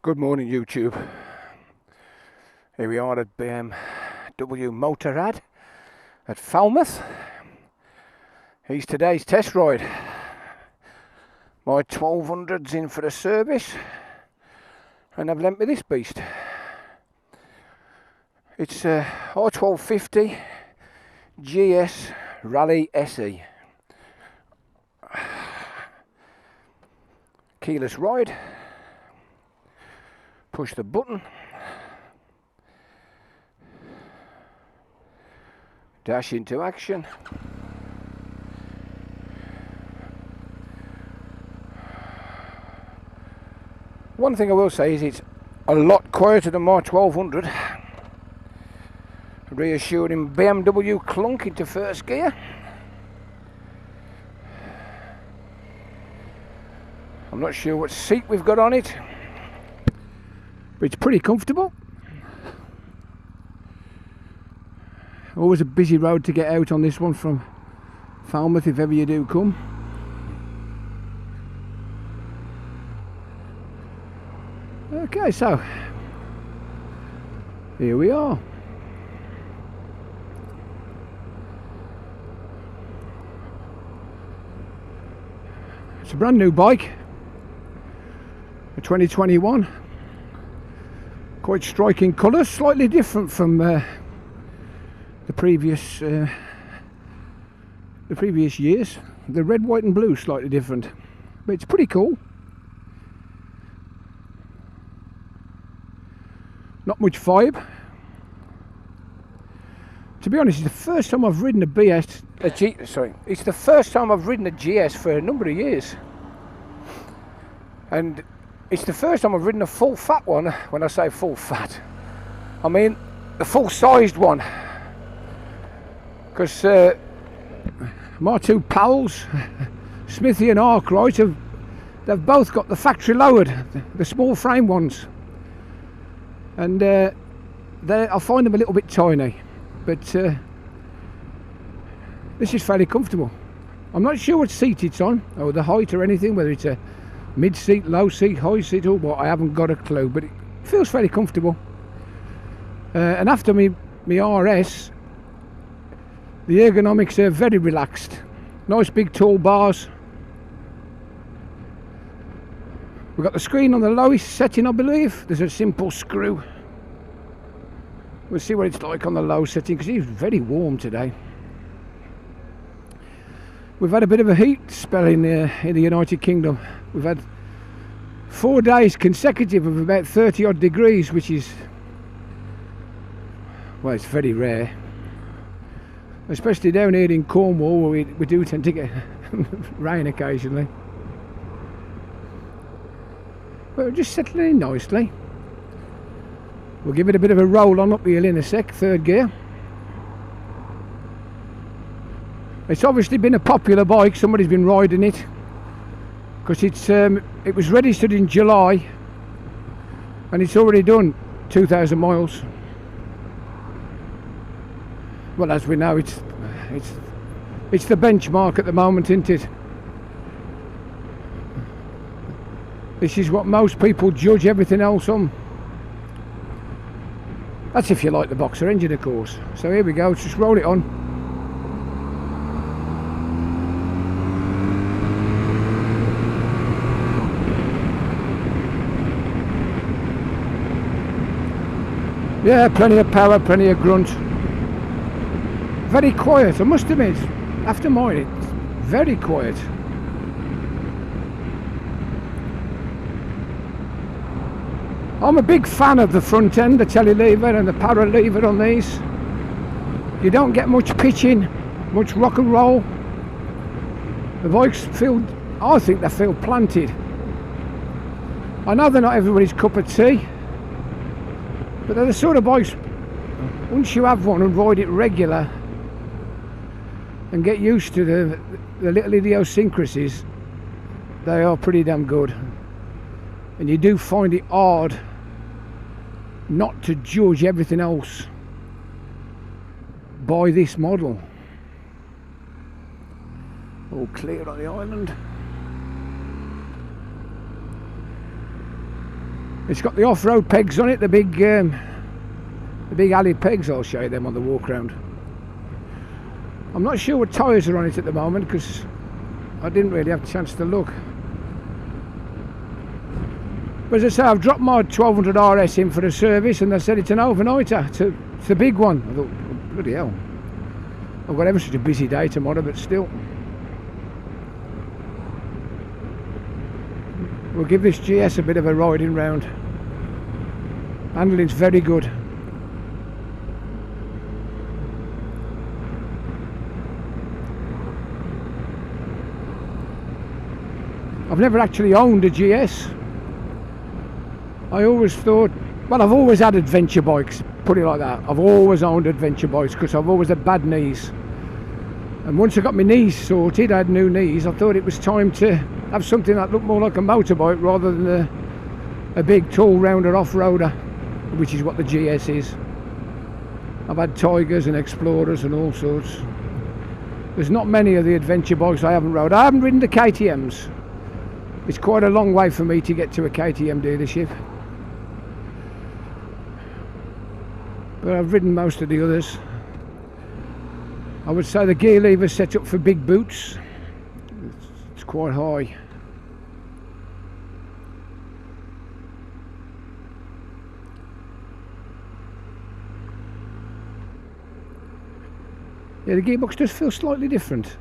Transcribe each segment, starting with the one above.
Good morning, YouTube. Here we are at BMW Motorrad at Falmouth. Here's today's test ride. My 1200's in for a service, and I've lent me this beast. It's a R1250gs Rally SE. Keyless ride. Push the button. Dash into action. One thing I will say is it's a lot quieter than my 1200. Reassuring BMW clunk into first gear. I'm not sure what seat we've got on it, but it's pretty comfortable. Always a busy road to get out on this one from Falmouth if ever you do come. Okay, so here we are. It's a brand new bike, a 2021. Quite striking colour, slightly different from the previous years. The red, white and blue slightly different, but it's pretty cool. Not much vibe. To be honest, it's the first time I've ridden it's the first time I've ridden a GS for a number of years, and it's the first time I've ridden a full fat one. When I say full fat, I mean the full sized one, because my two pals, Smithy and Arkwright, they've both got the factory lowered, the small frame ones, and I find them a little bit tiny, but this is fairly comfortable. I'm not sure what seat it's on, or the height or anything, whether it's a mid seat, low seat, high seat or what, I haven't got a clue, but it feels fairly comfortable. And after me RS, the ergonomics are very relaxed. Nice big tall bars. We've got the screen on the lowest setting, I believe. There's a simple screw. We'll see what it's like on the low setting, because it's very warm today. We've had a bit of a heat spell in the United Kingdom. We've had 4 days consecutive of about 30 odd degrees, which is, well, it's very rare. Especially down here in Cornwall, where we do tend to get rain occasionally. But we're just settling in nicely. We'll give it a bit of a roll on up the hill in a sec, third gear. It's obviously been a popular bike, somebody's been riding it, because it was registered in July and it's already done 2,000 miles. Well, as we know, it's the benchmark at the moment, isn't it? This is what most people judge everything else on. That's if you like the boxer engine, of course. So here we go, let's just roll it on. Yeah, plenty of power, plenty of grunt. Very quiet, I must admit. After mine, it's very quiet. I'm a big fan of the front end, the telly lever and the power lever on these. You don't get much pitching, much rock and roll. The bikes I think they feel planted. I know they're not everybody's cup of tea, but they're the sort of bikes, once you have one and ride it regular and get used to the little idiosyncrasies, they are pretty damn good. And you do find it hard not to judge everything else by this model. All clear on the island. It's got the off-road pegs on it, the big alley pegs. I'll show you them on the walk round. I'm not sure what tyres are on it at the moment because I didn't really have a chance to look. But as I say, I've dropped my 1200 RS in for a service and they said it's an overnighter. It's a big one. I thought, oh, bloody hell. I've got ever such a busy day tomorrow, but still. We'll give this GS a bit of a riding round. Handling's very good. I've never actually owned a GS. I always thought, well, I've always had adventure bikes, put it like that. I've always owned adventure bikes because I've always had bad knees. And once I got my knees sorted, I had new knees, I thought it was time to have something that looked more like a motorbike rather than a big tall rounder off-roader, which is what the GS is. I've had Tigers and Explorers and all sorts. There's not many of the adventure bikes I haven't rode. I haven't ridden the KTMs. It's quite a long way for me to get to a KTM dealership. But I've ridden most of the others. I would say the gear lever's set up for big boots. It's quite high. Yeah, the gearbox does feel slightly different.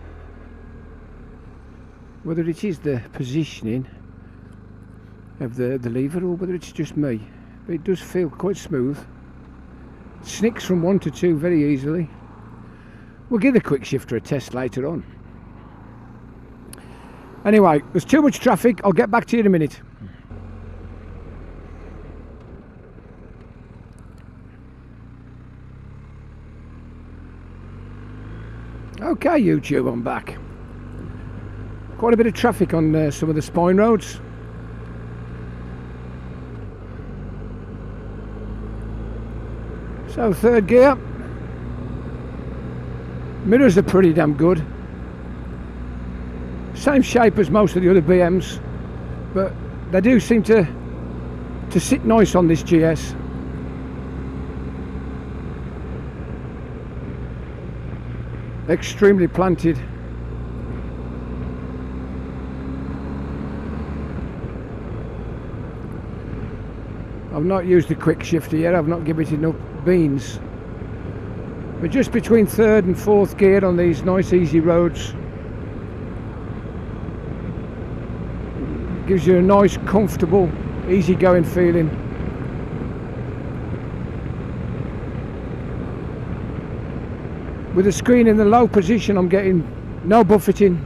Whether it is the positioning of the lever or whether it's just me, but it does feel quite smooth. It snicks from 1 to 2 very easily. We'll give the quick shifter a test later on. Anyway, there's too much traffic. I'll get back to you in a minute. Okay, YouTube, I'm back. Quite a bit of traffic on some of the spine roads. So, third gear. Mirrors are pretty damn good. Same shape as most of the other BMs, but they do seem to sit nice on this GS. Extremely planted. I've not used the quick shifter yet, I've not given it enough beans. But just between third and fourth gear on these nice easy roads gives you a nice, comfortable, easy going feeling. With the screen in the low position, I'm getting no buffeting.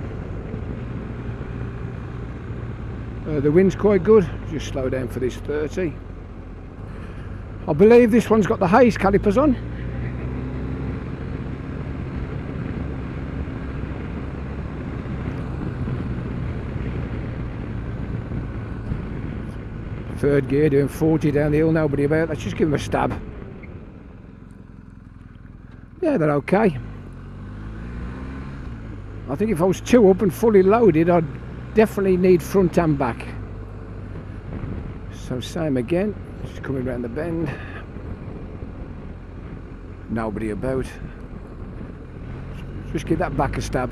The wind's quite good. Just slow down for this 30. I believe this one's got the Hayes calipers on. Third gear doing 40 down the hill, nobody about. Let's just give them a stab. Yeah, they're okay. I think if I was 2 up and fully loaded, I'd definitely need front and back. So same again. Just coming around the bend. Nobody about. Just give that back a stab.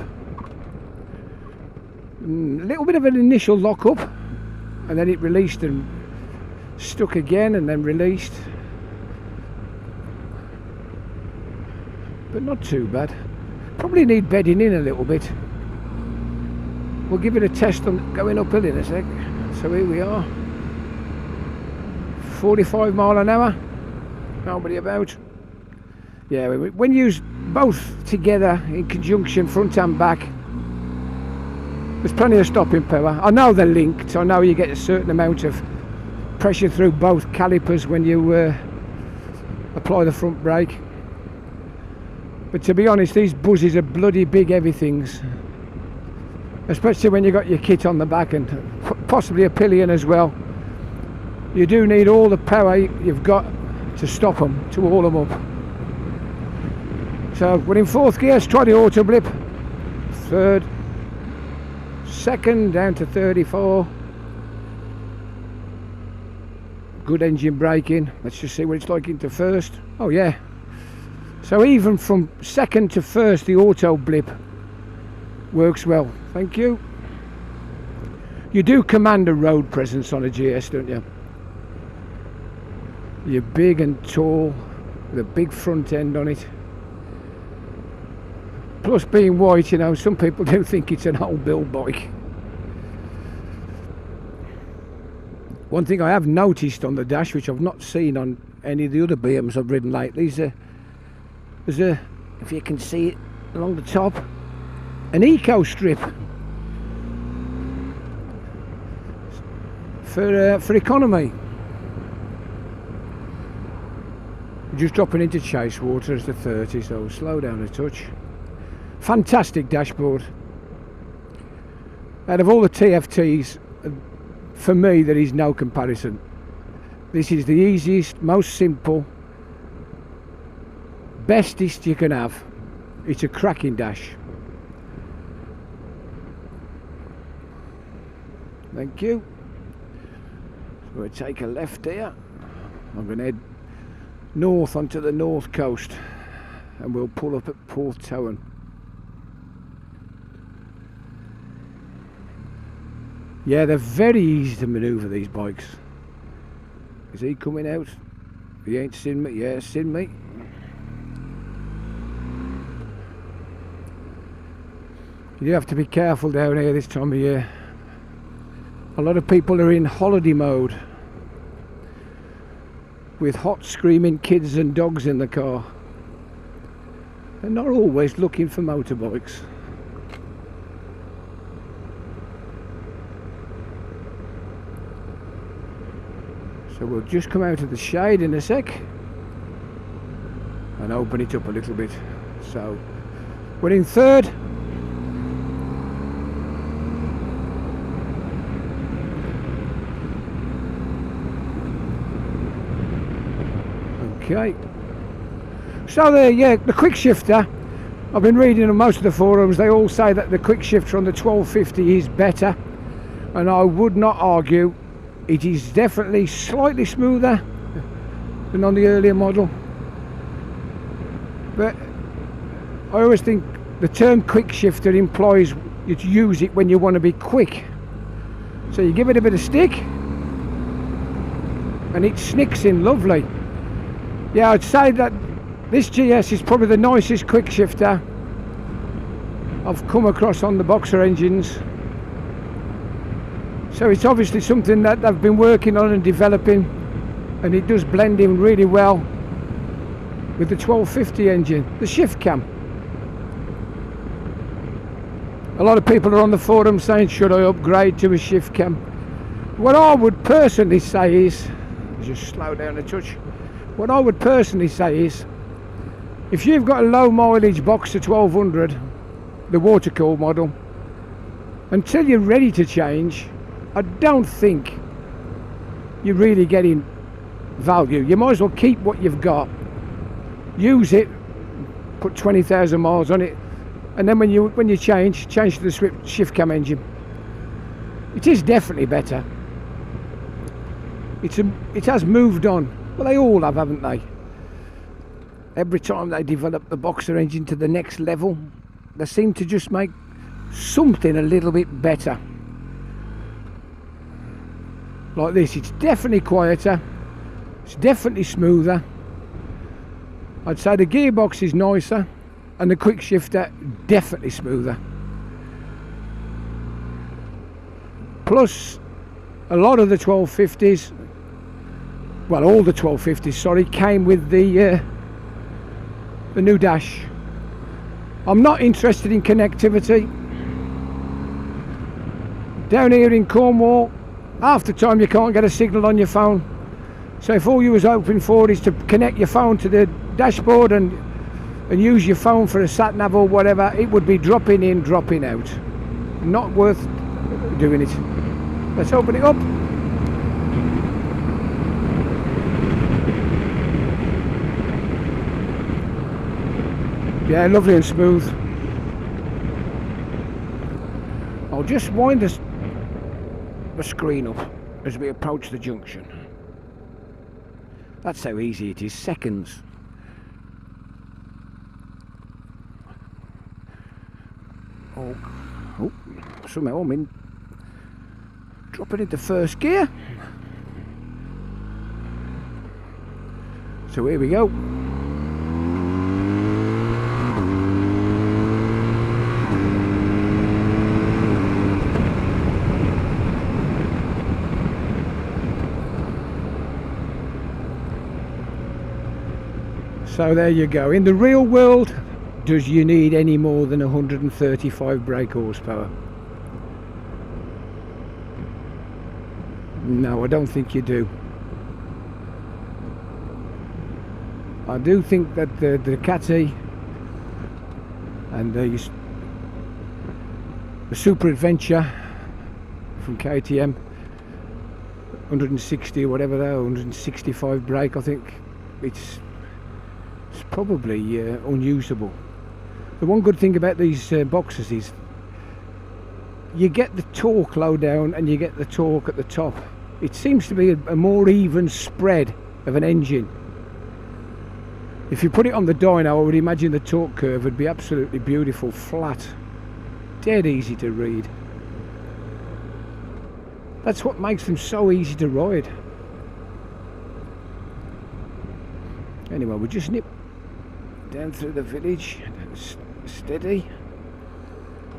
A little bit of an initial lock up, and then it released and stuck again, and then released. But not too bad. Probably need bedding in a little bit. We'll give it a test on going uphill in a sec. So here we are. 45 mile an hour, nobody about. Yeah, when used both together in conjunction, front and back, there's plenty of stopping power. I know they're linked, I know you get a certain amount of pressure through both calipers when you apply the front brake. But to be honest, these buzzes are bloody big heavy things, especially when you've got your kit on the back and possibly a pillion as well. You do need all the power you've got to stop them, to haul them up. So we're in fourth gear. Let's try the auto blip. Third, second, down to 34. good engine braking. Let's just see what it's like into first. Oh yeah, so even from second to first the auto blip works well. Thank you. You do command a road presence on a GS, don't you? You're big and tall with a big front end on it. Plus being white, you know, some people do think it's an old build bike. One thing I have noticed on the dash, which I've not seen on any of the other BMs I've ridden lately, is there's a, if you can see it along the top, an eco strip for economy. Just dropping into chase water as the 30, so slow down a touch. Fantastic dashboard. Out of all the TFTs, for me there is no comparison. This is the easiest, most simple, bestest you can have. It's a cracking dash. Thank you. So we'll take a left here. I'm going to head north onto the north coast and we'll pull up at Port Towan. Yeah, they're very easy to manoeuvre, these bikes. Is he coming out? He ain't seen me. Yeah, seen me. You have to be careful down here this time of year. A lot of people are in holiday mode with hot screaming kids and dogs in the car. They're not always looking for motorbikes. So we'll just come out of the shade in a sec and open it up a little bit. So we're in third. Okay. So the quick shifter, I've been reading on most of the forums, they all say that the quick shifter on the 1250 is better, and I would not argue. It is definitely slightly smoother than on the earlier model, but I always think the term quick shifter implies you to use it when you want to be quick. So you give it a bit of stick and it snicks in lovely. Yeah, I'd say that this GS is probably the nicest quick shifter I've come across on the boxer engines. So it's obviously something that they've been working on and developing, and it does blend in really well with the 1250 engine. The shift cam. A lot of people are on the forum saying, should I upgrade to a shift cam? What I would personally say is, just slow down a touch. What I would personally say is, if you've got a low mileage Boxer 1200, the water cooled model, until you're ready to change, I don't think you're really getting value. You might as well keep what you've got, use it, put 20,000 miles on it, and then when you change to the shift cam engine. It is definitely better. It has moved on. Well, they all have, haven't they? Every time they develop the boxer engine to the next level, they seem to just make something a little bit better. Like this, it's definitely quieter, it's definitely smoother. I'd say the gearbox is nicer, and the quick shifter definitely smoother. Plus, a lot of the 1250s, well, all the 1250s, sorry, came with the new dash. I'm not interested in connectivity. Down here in Cornwall, half the time you can't get a signal on your phone. So if all you was hoping for is to connect your phone to the dashboard and use your phone for a sat nav or whatever, it would be dropping in, dropping out. Not worth doing it. Let's open it up. Yeah, lovely and smooth. I'll just wind the screen up as we approach the junction. That's how easy it is, seconds. Oh, somehow I'm in. Dropping into first gear. So here we go. So there you go. In the real world, does you need any more than 135 brake horsepower? No, I don't think you do. I do think that the Ducati and the Super Adventure from KTM, 160 or whatever they are, 165 brake, I think it's probably unusable. The one good thing about these boxes is you get the torque low down and you get the torque at the top. It seems to be a more even spread of an engine. If you put it on the dyno, I would imagine the torque curve would be absolutely beautiful, flat, dead easy to read. That's what makes them so easy to ride. Anyway, we'll just nip down through the village, steady.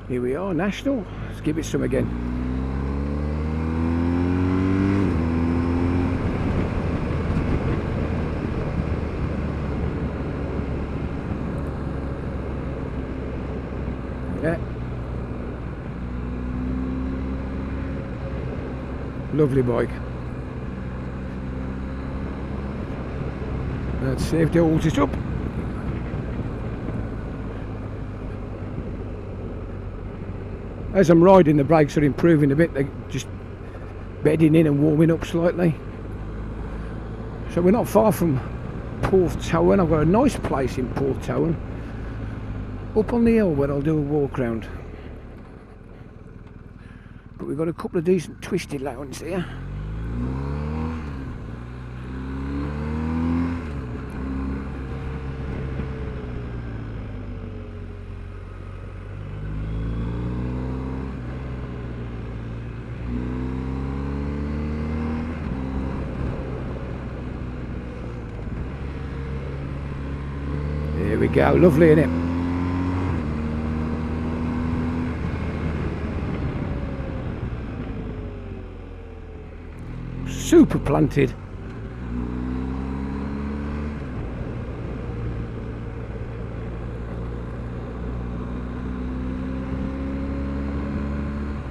Here we are, National. Let's give it some again. Yeah. Lovely bike. Let's see if they holds it up. As I'm riding, the brakes are improving a bit. They're just bedding in and warming up slightly. So we're not far from Porthtowan. I've got a nice place in Porthtowan, up on the hill where I'll do a walk round. But we've got a couple of decent twisted lanes here. There we go, lovely, isn't it? Super planted.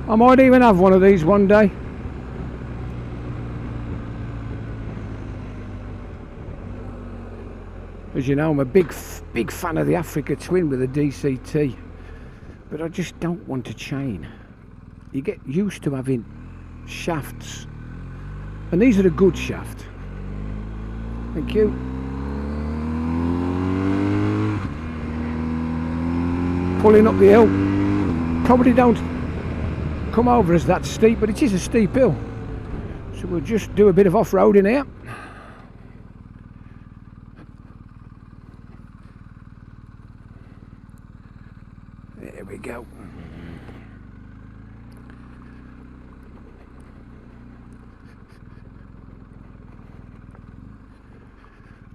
I might even have one of these one day. As you know, I'm a big fan of the Africa Twin with a DCT, but I just don't want a chain. You get used to having shafts, and these are a good shaft. Thank you. Pulling up the hill. Probably don't come over as that steep, but it is a steep hill. So we'll just do a bit of off-roading here. There we go.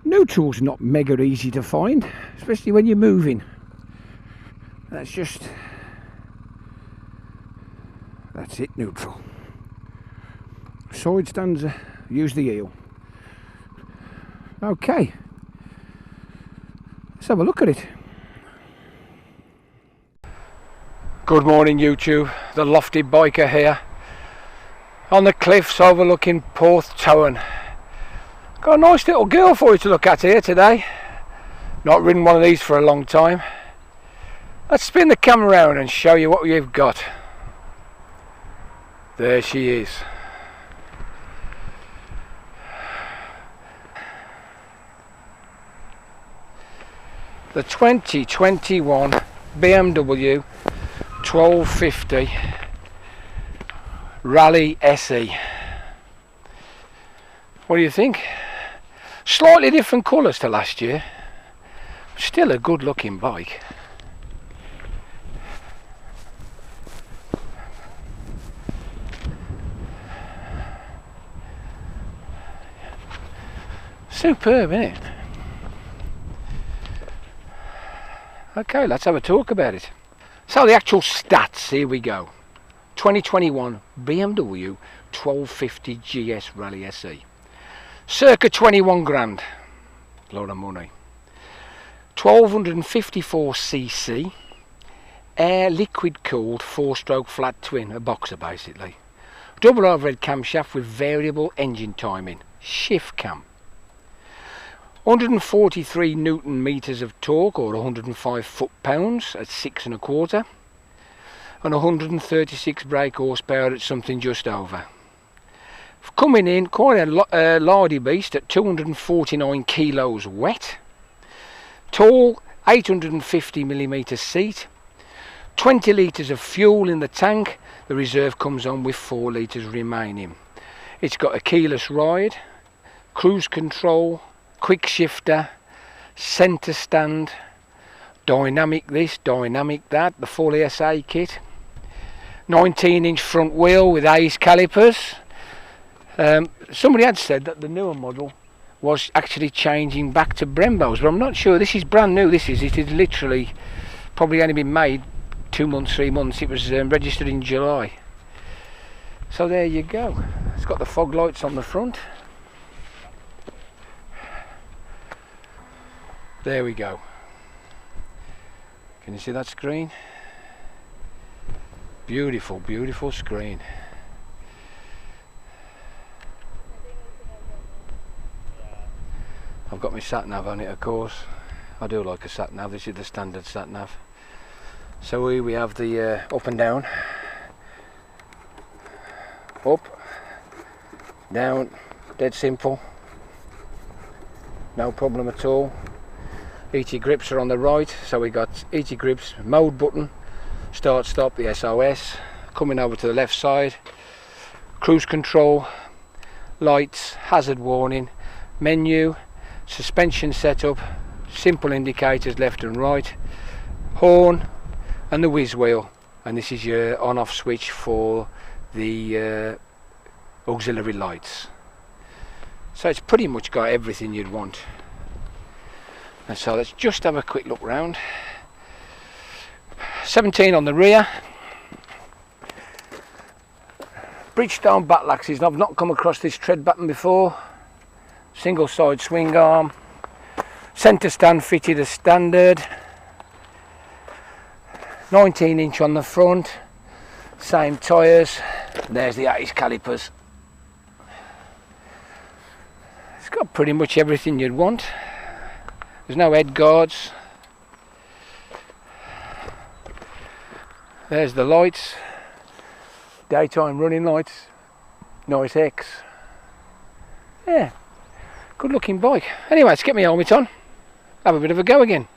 Neutral's not mega easy to find, especially when you're moving. That's it, neutral. Side stands, use the heel. Okay, let's have a look at it. Good morning, YouTube. The Lofty Biker here, on the cliffs overlooking Porthtowan. Got a nice little girl for you to look at here today. Not ridden one of these for a long time. Let's spin the camera around and show you what we've got. There she is. The 2021 BMW R1250 Rally SE. What do you think? Slightly different colours to last year. Still a good looking bike. Superb, isn't it? Okay, let's have a talk about it. So the actual stats, here we go. 2021 BMW 1250gs Rally SE. Circa 21 grand. A lot of money. 1254cc. Air liquid cooled 4-stroke flat twin, a boxer basically. Double overhead camshaft with variable engine timing. Shift cam. 143 Newton meters of torque, or 105 foot-pounds at 6 1/4, and 136 brake horsepower at something just over. Coming in quite a lardy beast at 249 kilos wet. Tall, 850mm seat, 20 litres of fuel in the tank. The reserve comes on with 4 litres remaining. It's got a keyless ride, cruise control, quick shifter, centre stand, dynamic this, dynamic that, the full ESA kit, 19-inch front wheel with ACE calipers. Somebody had said that the newer model was actually changing back to Brembo's, but I'm not sure. This is brand new. It is literally probably only been made 2 months, 3 months. It was registered in July. So there you go. It's got the fog lights on the front. There we go. Can you see that screen? Beautiful, beautiful screen. I've got my sat nav on it, of course. I do like a sat nav. This is the standard sat nav. So here we have the up and down, up, down, dead simple, no problem at all. ET grips are on the right, so we got ET grips, mode button, start stop, the SOS. Coming over to the left side, cruise control, lights, hazard warning, menu, suspension setup, simple indicators left and right, horn, and the whiz wheel. And this is your on-off switch for the auxiliary lights. So it's pretty much got everything you'd want. And so let's just have a quick look round. 17 on the rear. Bridgestone battle axes. I've not come across this tread pattern before. Single side swing arm. Centre stand fitted as standard. 19-inch on the front. Same tyres. There's the ACE calipers. It's got pretty much everything you'd want. There's no head guards. There's the lights. Daytime running lights. Nice X. Yeah, good looking bike. Anyway, let's get my helmet on. Have a bit of a go again.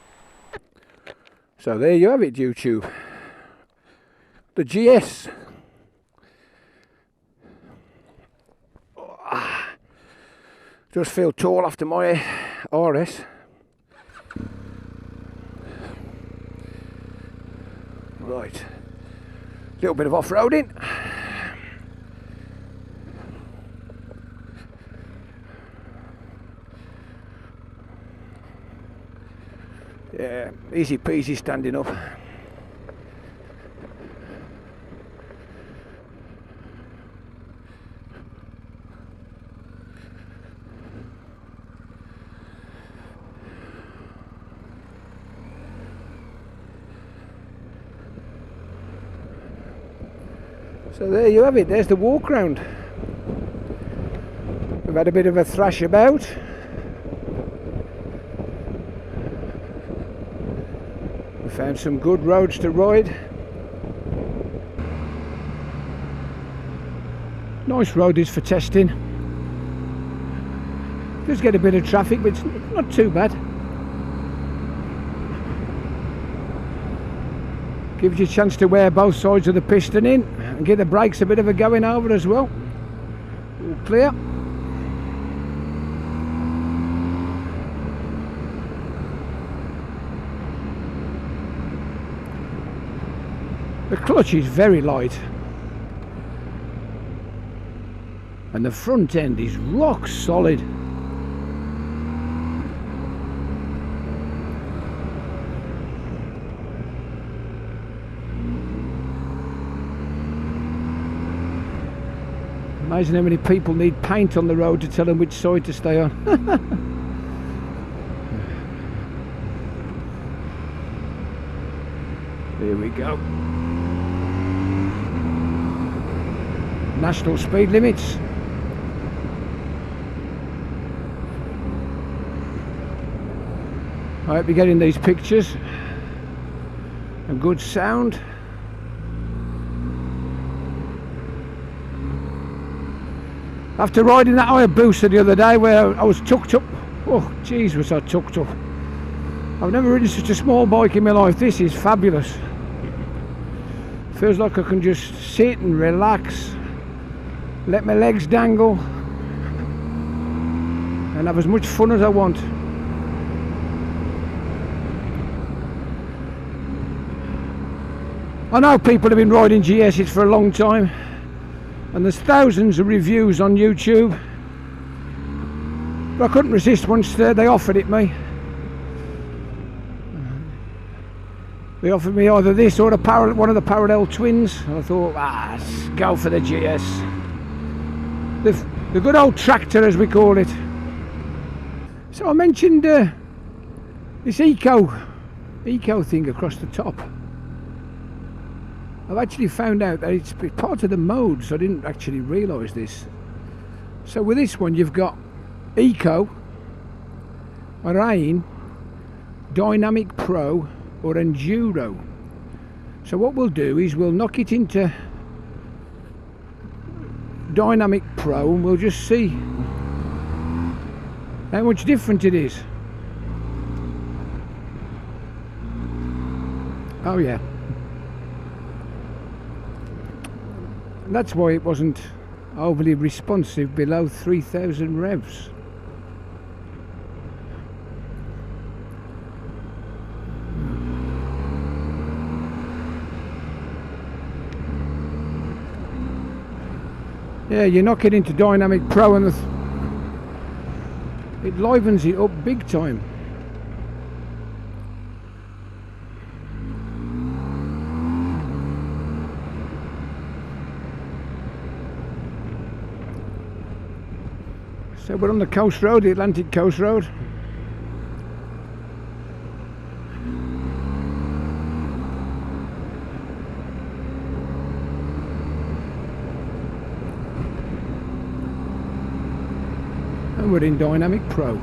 So there you have it, YouTube. The GS. Just feel tall after my RS. Right, a little bit of off-roading. Yeah, easy peasy standing up. So there you have it, there's the walk round. We've had a bit of a thrash about. We found some good roads to ride. Nice road is for testing. Does get a bit of traffic, but it's not too bad. Gives you a chance to wear both sides of the piston in and give the brakes a bit of a going over as well. All clear. The clutch is very light, and the front end is rock solid. Amazing how many people need paint on the road to tell them which side to stay on. Here we go. National speed limits. I hope you're getting these pictures. A good sound. After riding that Hayabusa the other day where I was tucked up, oh jeez was I tucked up. I've never ridden such a small bike in my life. This is fabulous. Feels like I can just sit and relax, let my legs dangle and have as much fun as I want. I know people have been riding GSs for a long time, and there's thousands of reviews on YouTube, but I couldn't resist once they offered it me. They offered me either this or one of the parallel twins, and I thought, let's go for the GS. The good old tractor, as we call it. So I mentioned this eco thing across the top. I've actually found out that it's part of the mode, so I didn't actually realise this. So with this one you've got Eco, Rain, Dynamic Pro or Enduro. So what we'll do is we'll knock it into Dynamic Pro and we'll just see how much different it is. Oh yeah. And that's why it wasn't overly responsive below 3,000 revs. Yeah, you knock it into Dynamic Pro and it livens it up big time. So we're on the coast road, the Atlantic Coast Road. And we're in Dynamic Pro.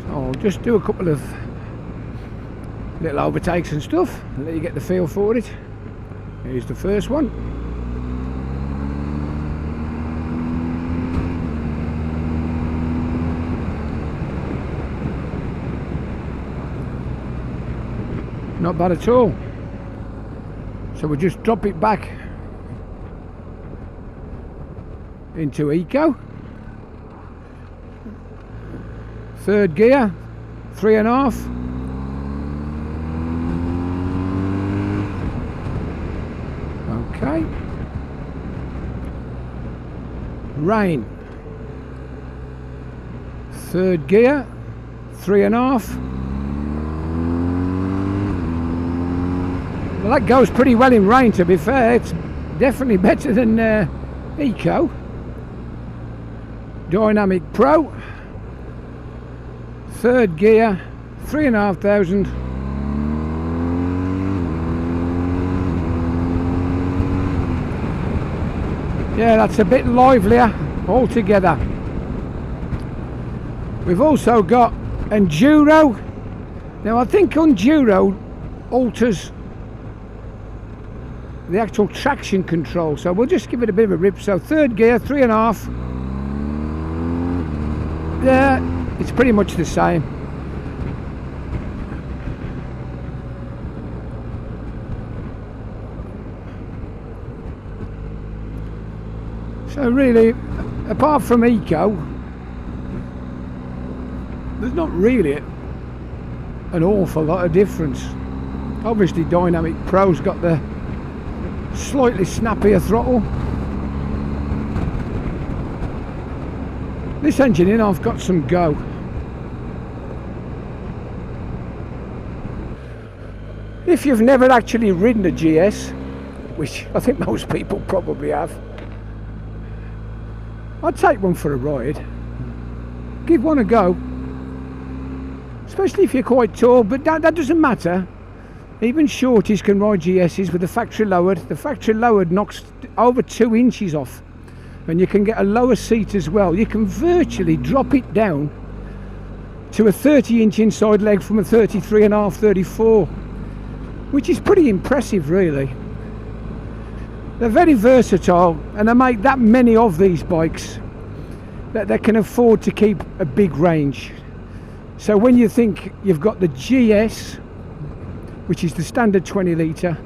So I'll just do a couple of little overtakes and stuff and let you get the feel for it. Here's the first one. Not bad at all. So we'll just drop it back into Eco. Third gear, 3.5. Okay. Rain. Third gear, 3.5. Well, that goes pretty well in rain, to be fair. It's definitely better than Eco. Dynamic Pro. Third gear, 3,500. Yeah, that's a bit livelier altogether. We've also got Enduro. Now I think Enduro alters the actual traction control, so we'll just give it a bit of a rip. So third gear, 3.5. Yeah, it's pretty much the same. So really, apart from Eco, there's not really an awful lot of difference. Obviously Dynamic Pro's got the slightly snappier throttle. This engine in, I've got some go. If you've never actually ridden a GS, which I think most people probably have, I'd take one for a ride. Give one a go. Especially if you're quite tall, but that doesn't matter. Even shorties can ride GSs with the factory lowered. The factory lowered knocks over 2 inches off. And you can get a lower seat as well. You can virtually drop it down to a 30-inch inside leg from a 33.5, 34, which is pretty impressive, really. They're very versatile, and they make that many of these bikes that they can afford to keep a big range. So when you think you've got the GS, which is the standard 20 litre,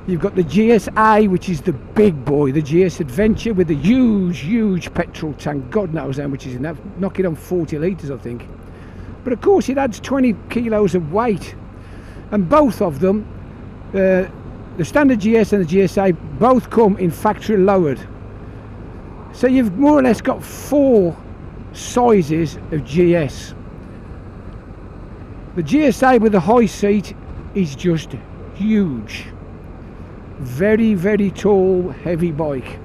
you've got the GSA, which is the big boy, the GS Adventure with the huge petrol tank, God knows how much is in that, knocking on 40 litres I think. But of course it adds 20 kilos of weight, and both of them, the standard GS and the GSA, both come in factory lowered. So you've more or less got 4 sizes of GS. The GSA with the high seat is just huge. Very tall, heavy bike.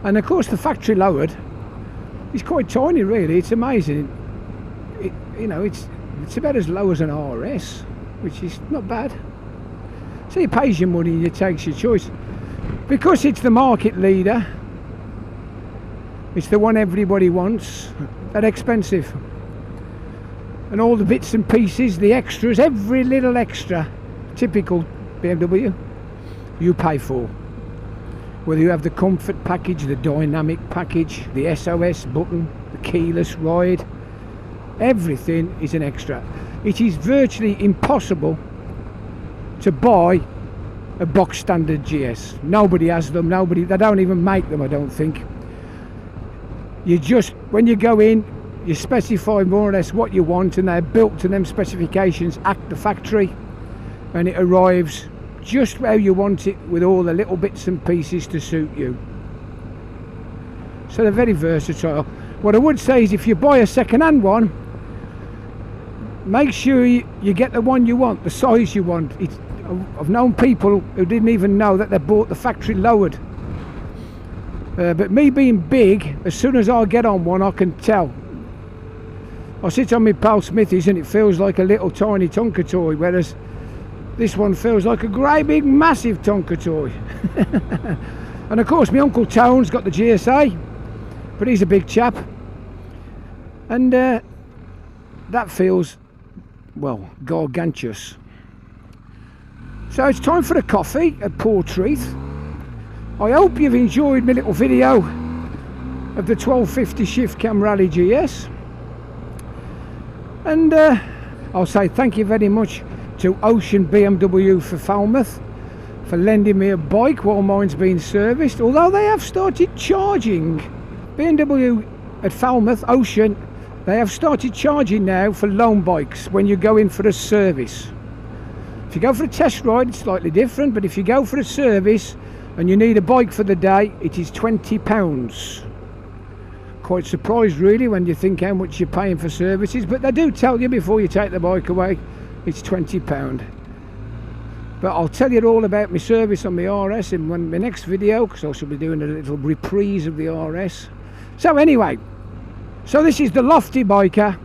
And of course the factory lowered is quite tiny, really. It's amazing. It's about as low as an RS, which is not bad. So you pays your money and you takes your choice. Because it's the market leader, it's the one everybody wants, they're expensive. And all the bits and pieces, the extras, every little extra, typical BMW, you pay for. Whether you have the comfort package, the dynamic package, the SOS button, the keyless ride, everything is an extra. It is virtually impossible to buy a box standard GS. Nobody has them, they don't even make them, I don't think. You just, when you go in, you specify more or less what you want, and they're built to them specifications at the factory, and it arrives just how you want it with all the little bits and pieces to suit you. So they're very versatile. What I would say is, if you buy a second-hand one, make sure you get the one you want, the size you want. I've known people who didn't even know that they bought the factory lowered. But me being big, as soon as I get on one, I can tell. I sit on my pal Smithy's and it feels like a little tiny Tonka toy, whereas this one feels like a great big massive Tonka toy. And of course my Uncle Tone's got the GSA, but he's a big chap, and that feels, well, gargantuous. So it's time for a coffee at Portreath. I hope you've enjoyed my little video of the 1250 Shift Cam Rally GS. And I'll say thank you very much to Ocean BMW for Falmouth for lending me a bike while mine's being serviced. Although they have started charging, BMW at Falmouth, Ocean, they have started charging now for loan bikes when you go in for a service. If you go for a test ride, it's slightly different, but if you go for a service and you need a bike for the day, it is £20. Quite surprised really when you think how much you're paying for services, but they do tell you before you take the bike away it's £20. But I'll tell you all about my service on my RS in my next video, because I shall be doing a little reprise of the RS. So anyway, so this is the Lofty Biker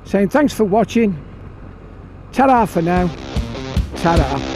saying thanks for watching. Ta-ra for now. Ta-ra.